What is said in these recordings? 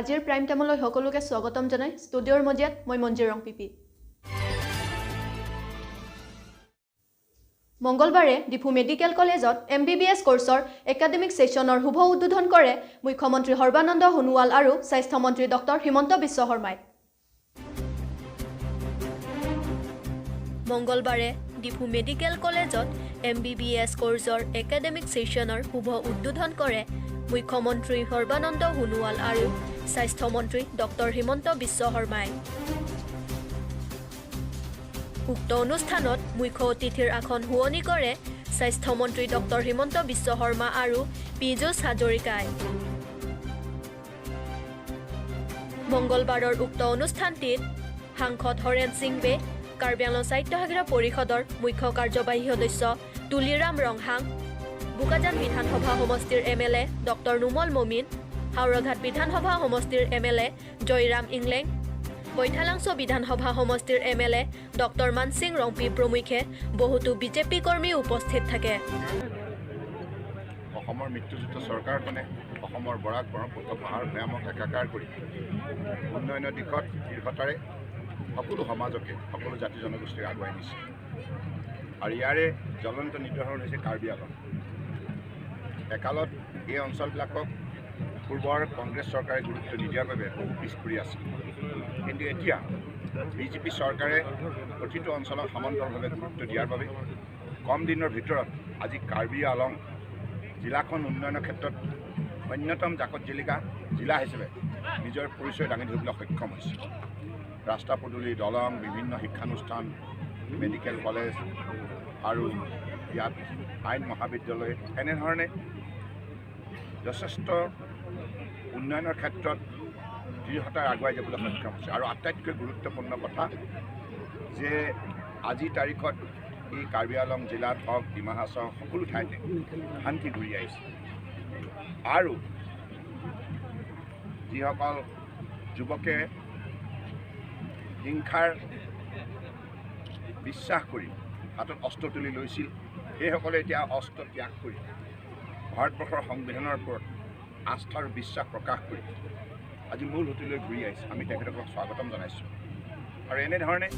আজিৰ প্ৰাইম টাইমলৈ সকলোকে স্বাগতম জনাই ষ্টুডিঅ'ৰ মজিয়াত মই মঞ্জিৰং পিপি মঙ্গলবাৰে ডিফু মেডিকেল কলেজত MBBS কোৰ্সৰ একাডেমিক সেশনৰ শুভ উদ্বোধন কৰে মুখ্যমন্ত্ৰী সৰ্বানন্দ সোণোৱাল আৰু স্বাস্থ্য মন্ত্ৰী ডক্টৰ হিমন্ত বিশ্ব শৰ্মাই মঙ্গলবাৰে ডিফু মেডিকেল কলেজত MBBS কোৰ্সৰ একাডেমিক সেশনৰ শুভ উদ্বোধন কৰে মুখ্যমন্ত্ৰী সৰ্বানন্দ সোণোৱাল আৰু স্বাস্থ্য মন্ত্ৰী ডক্টৰ হিমন্ত বিশ্ব শৰ্মাই উক্ত অনুষ্ঠানত মুখ্য অতিথিৰ আসন শুৱনি কৰে স্বাস্থ্য মন্ত্ৰী ডক্টৰ হিমন্ত বিশ্ব শৰ্মা আৰু পীযুষ হাজৰিকাই মঙ্গলবাৰৰ উক্ত অনুষ্ঠানটিত সাংসদ হৰেণ সিং বে কাৰ্বি আংলং সাহিত্য শাখা পৰিষদৰ মুখ্য কাৰ্যবাহী সদস্য তুলিৰাম ৰংহাং বুকাজান বিধানসভা সমষ্টিৰ MLA ডক্টৰ নুমল মমিন হাওৰাঘাট বিধানসভা সমষ্টিৰ MLA জয়ৰাম ইংলেং বৈঠালাংছ বিধানসভা সমষ্টিৰ MLA ডক্টৰ মানসিং ৰংপি প্ৰমুখ্যে বহুতো বিজেপি কৰ্মী উপস্থিত থাকে অসমৰ মৃত্যুযুক্ত চৰকাৰখনে অসমৰ বৰাক ব্ৰহ্মপুত্ৰ পাহাৰ ভৈয়ামক একাকাৰ কৰি উন্নয়নৰ দিশত দৃঢ়তাৰে সকলো সমাজকে সকলো জাতি জনগোষ্ঠীক আগুৱাই নিছে আৰু ইয়াৰে জ্বলন্ত নিদৰ্শন হৈছে কাৰ্বি আংলং একালত এই অঞ্চলবিলাকক পূৰ্বৰ কংগ্ৰেছ চৰকাৰে গুৰুত্ব নিদিয়াৰ বাবে বহু পিছ পৰি আছিল কিন্তু এতিয়া বিজেপি চৰকাৰে প্ৰতিটো অঞ্চলক সমান্তৰালভাৱে গুৰুত্ব দিয়াৰ বাবে কম দিনৰ ভিতৰত আজি কাৰ্বি আংলং জিলাখন উন্নয়নৰ ক্ষেত্ৰত অন্যতম জাকত জিলিকা জিলা হিচাপে নিজৰ পৰিচয় দাঙি ধৰিবলৈ সক্ষম হৈছে ৰাস্তা পদূলি দলং বিভিন্ন শিক্ষানুষ্ঠান মেডিকেল কলেজ আৰু ইয়াত আইন মহাবিদ্যালয় এনেধৰণে যথেষ্ট উন্নয়নৰ ক্ষেত্ৰত দৃঢ়তাৰে আগুৱাই যাবলৈ সক্ষম হৈছে আৰু আটাইতকৈ গুৰুত্বপূৰ্ণ কথা যে আজিৰ তাৰিখত এই কাৰ্বি আংলং জিলাত হওক ডিমা হাছাও সকলো ঠাইতে শান্তি ঘূৰি আহিছে আৰু যিসকল যুৱকে হিংসাৰ বিশ্বাস কৰি হাতত অস্ত্ৰ তুলি লৈছিল সেইসকলে এতিয়া অস্ত্ৰ ত্যাগ কৰি ভাৰতবৰ্ষৰ সংবিধানৰ ওপৰত আস্থাৰ বিশ্বাস প্ৰকাশ কৰি আজি মূল সুঁতিলৈ ঘূৰি আহিছে আমি তেখেতসকলক স্বাগতম জনাইছোঁ আৰু এনেধৰণে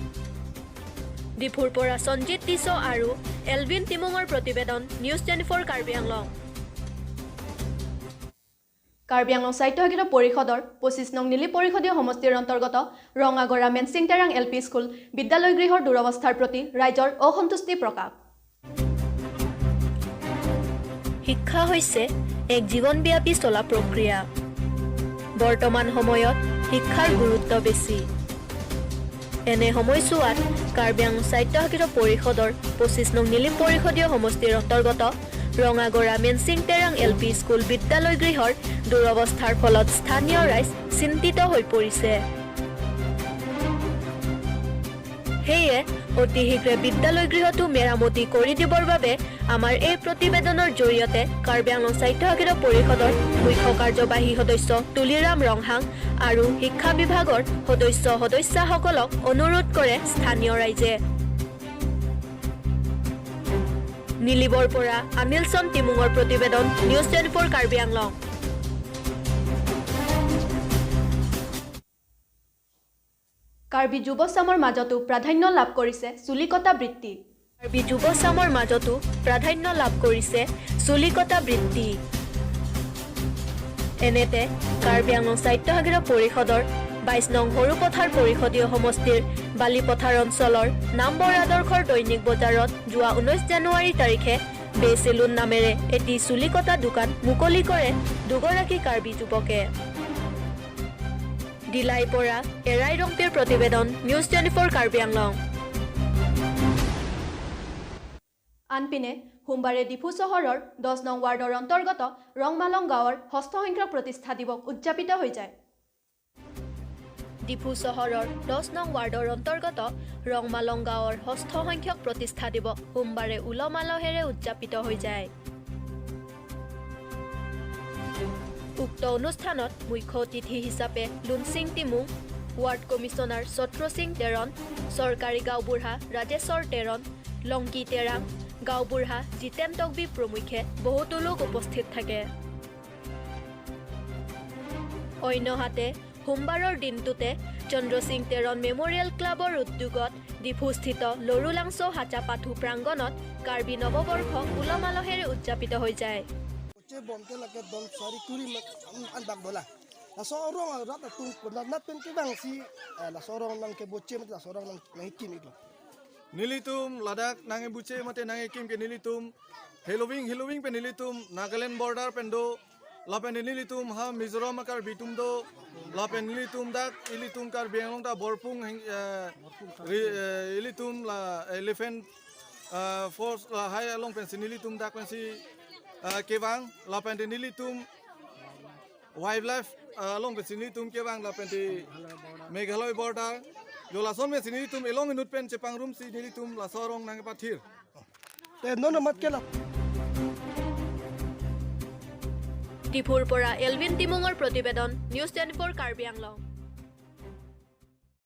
ডিফুৰ পৰা সঞ্জিত টিছ আৰু এলভিন টিমুঙৰ প্ৰতিবেদন News.News কাৰ্বি আংলং কাৰ্বি আংলং সাহিত্য শাখা পৰিষদৰ 25 নং নীলি পৰিষদীয় সমষ্টিৰ অন্তৰ্গত ৰঙাগৰা মেনচিং টেৰাং LP স্কুল বিদ্যালয় গৃহৰ দুৰৱস্থাৰ প্ৰতি ৰাইজৰ অসন্তুষ্টি প্ৰকাশ শিক্ষা হৈছে এক জীৱনব্যাপী চলা প্ৰক্ৰিয়া বৰ্তমান সময়ত শিক্ষাৰ গুৰুত্ব বেছি এনে সময়ছোৱাত কাৰ্বি আংলং সাহিত্য শাখা পৰিষদৰ 25 নং নীলি পৰিষদীয় সমষ্টিৰ অন্তৰ্গত ৰঙাগৰা মেনচিং টেৰাং LP স্কুল বিদ্যালয় গৃহৰ দুৰৱস্থাৰ ফলত স্থানীয় ৰাইজ চিন্তিত হৈ পৰিছে সেয়ে অতি শীঘ্ৰে বিদ্যালয় গৃহটো মেৰামতি কৰি দিবৰ বাবে আমাৰ এই প্ৰতিবেদনৰ জৰিয়তে কাৰ্বি আংলং সাহিত্য শাখা পৰিষদৰ মুখ্য কাৰ্যবাহী সদস্য তুলিৰাম ৰংহাং আৰু শিক্ষা বিভাগৰ সদস্যসকলক অনুৰোধ কৰে স্থানীয় ৰাইজে নীলিবৰ পৰা আনিলচন টিমুঙৰ প্ৰতিবেদন News.News কাৰ্বি আংলং কাৰ্বি যুৱচামৰ মাজতো প্ৰাধান্য লাভ কৰিছে চুলিকটা বৃত্তি কাৰ্বি যুৱচামৰ মাজতো প্ৰাধান্য লাভ কৰিছে চুলিকটা বৃত্তি এনেতে কাৰ্বি আংলং সাহিত্য শাখা পৰিষদৰ 22 নং সৰুপথাৰ পৰিষদীয় সমষ্টিৰ বালিপথাৰ অঞ্চলৰ নামবৰ আদৰ্শৰ দৈনিক বজাৰত যোৱা 19 জানুৱাৰী তাৰিখে বে চেলুন নামেৰে এটি চুলিকটা দোকান মুকলি কৰে দুগৰাকী কাৰ্বি যুৱকে দিলাই পৰা এৰাই ৰংপিৰ প্ৰতিবেদন News.News কাৰ্বি আংলং আনপিনে সোমবাৰে ডিফু চহৰৰ 10 নং ৱাৰ্ডৰ অন্তৰ্গত ৰংমালং গাঁৱৰ ষষ্ঠ সংখ্যক প্ৰতিষ্ঠা দিৱস উদযাপিত হৈ যায় ডিফু চহৰৰ 10 নং ৱাৰ্ডৰ অন্তৰ্গত ৰংমালং গাঁৱৰ ষষ্ঠ সংখ্যক প্ৰতিষ্ঠা দিৱস সোমবাৰে উলহ-মালহেৰে উদযাপিত হৈ যায় উক্ত অনুষ্ঠানত মুখ্য অতিথি হিচাপে লুনসিং টিমুং ৱাৰ্ড কমিছনাৰ ছত্ৰ সিং তেৰণ চৰকাৰী গাঁওবুঢ়া ৰাজেশ্বৰ তেৰণ লংকি তেৰাং গাঁওবুঢ়া জিতেন তকবি প্ৰমুখ্যে বহুতো লোক উপস্থিত থাকে অন্যহাতে সোমবাৰৰ দিনটোতে চন্দ্ৰ সিং তেৰণ মেমৰিয়েল ক্লাবৰ উদ্যোগত ডিফুস্থিত লৰুলাংচৌ হাচাপাথু প্ৰাংগণত কাৰ্বি নৱবৰ্ষ উলহ-মালহেৰে উদযাপিত হৈ যায়। Nilitum Ladakh nange buche mate nange kim ke nilitum Halloween pe nilitum Nagaland border pendo lapen nilitum ha Mizoram kar bitum do lapen nilitum dak ilitum kar biang da borpung ilitum la elephant force la hai along pen nilitum dak pen si kewang lapen nilitum wildlife along pen nilitum kewang lapen di Meghalaya border Yo la son me sinilitum elong inut pen cepang room si nilitum la sorong nang pathir. No mat kela. টিপুৰ পৰা Elvin তিমুঙৰ প্ৰতিবেদন News.News Karbi Anglong.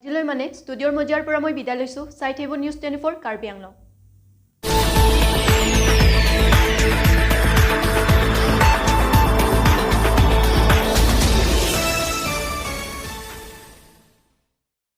আজিলৈ ষ্টুডিঅ'ৰ মজিয়াৰ পৰা মই বিদায় লৈছোঁ। চাই থাকিব News.News কাৰ্বি আংলং।